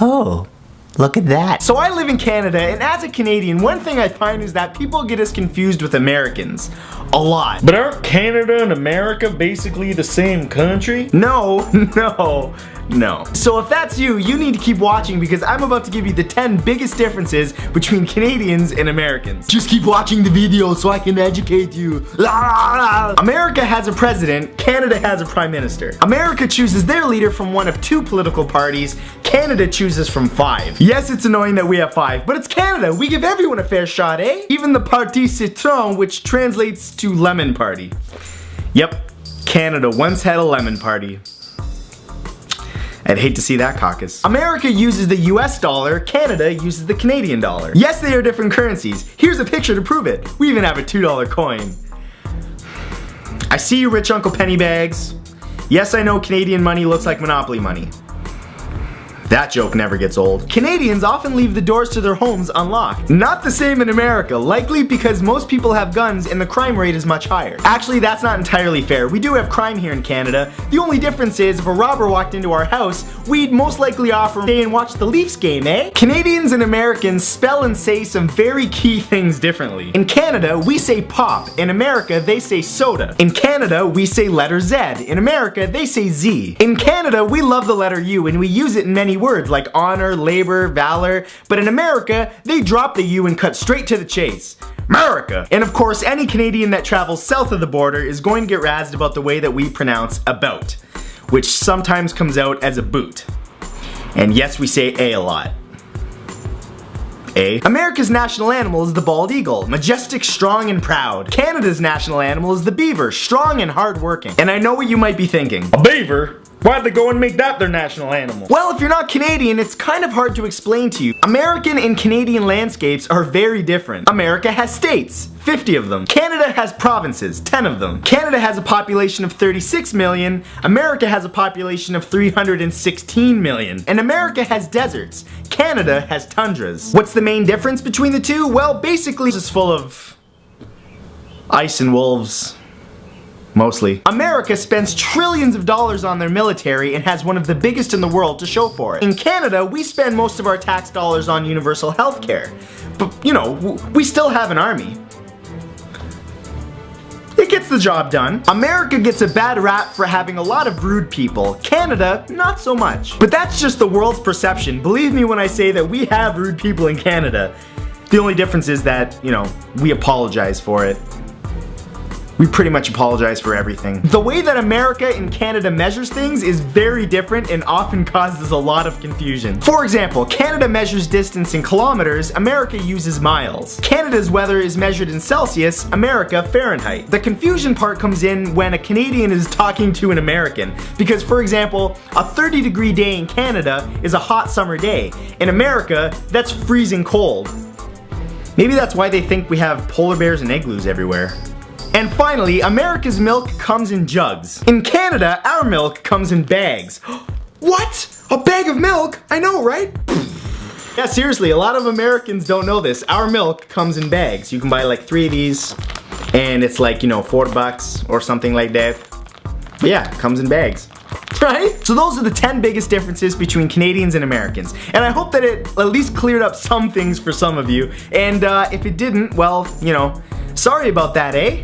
Oh, look at that. So I live in Canada, and as a Canadian, one thing I find is that people get us confused with Americans. A lot. But aren't Canada and America basically the same country? No. So if that's you, you need to keep watching because I'm about to give you the 10 biggest differences between Canadians and Americans. Just keep watching the video so I can educate you. America has a president, Canada has a prime minister. America chooses their leader from one of 2 political parties, Canada chooses from 5. Yes, it's annoying that we have 5, but it's Canada. We give everyone a fair shot, eh? Even the Parti Citron, which translates to lemon party. Yep, Canada once had a lemon party. I'd hate to see that caucus. America uses the US dollar, Canada uses the Canadian dollar. Yes, they are different currencies. Here's a picture to prove it. We even have a $2 coin. I see you, rich Uncle Pennybags. Yes, I know Canadian money looks like Monopoly money. That joke never gets old. Canadians often leave the doors to their homes unlocked. Not the same in America, likely because most people have guns and the crime rate is much higher. Actually, that's not entirely fair. We do have crime here in Canada. The only difference is if a robber walked into our house, we'd most likely offer to stay and watch the Leafs game, eh? Canadians and Americans spell and say some very key things differently. In Canada, we say pop. In America, they say soda. In Canada, we say letter Z. In America, they say Z. In Canada, we love the letter U and we use it in many words like honor, labor, valor, but in America, they drop the U and cut straight to the chase. Merica! And of course, any Canadian that travels south of the border is going to get razzed about the way that we pronounce about, which sometimes comes out as a boot. And yes, we say a lot. A. America's national animal is the bald eagle, majestic, strong, and proud. Canada's national animal is the beaver, strong and hardworking. And I know what you might be thinking. A beaver? Why'd they go and make that their national animal? Well, if you're not Canadian, it's kind of hard to explain to you. American and Canadian landscapes are very different. America has states, 50 of them. Canada has provinces, 10 of them. Canada has a population of 36 million. America has a population of 316 million. And America has deserts. Canada has tundras. What's the main difference between the two? Well, basically, it's full of ice and wolves. Mostly. America spends trillions of dollars on their military and has one of the biggest in the world to show for it. In Canada, we spend most of our tax dollars on universal health care. But, you know, we still have an army. It gets the job done. America gets a bad rap for having a lot of rude people. Canada, not so much. But that's just the world's perception. Believe me when I say that we have rude people in Canada. The only difference is that, you know, we apologize for it. We pretty much apologize for everything. The way that America and Canada measures things is very different and often causes a lot of confusion. For example, Canada measures distance in kilometers, America uses miles. Canada's weather is measured in Celsius, America Fahrenheit. The confusion part comes in when a Canadian is talking to an American, because for example, a 30-degree day in Canada is a hot summer day. In America, that's freezing cold. Maybe that's why they think we have polar bears and igloos everywhere. And finally, America's milk comes in jugs. In Canada, our milk comes in bags. What? A bag of milk? I know, right? Yeah, seriously, a lot of Americans don't know this. Our milk comes in bags. You can buy like 3 of these, and it's like, you know, $4 or something like that. But yeah, it comes in bags. Right? So those are the 10 biggest differences between Canadians and Americans. And I hope that it at least cleared up some things for some of you. And if it didn't, well, you know, sorry about that, eh?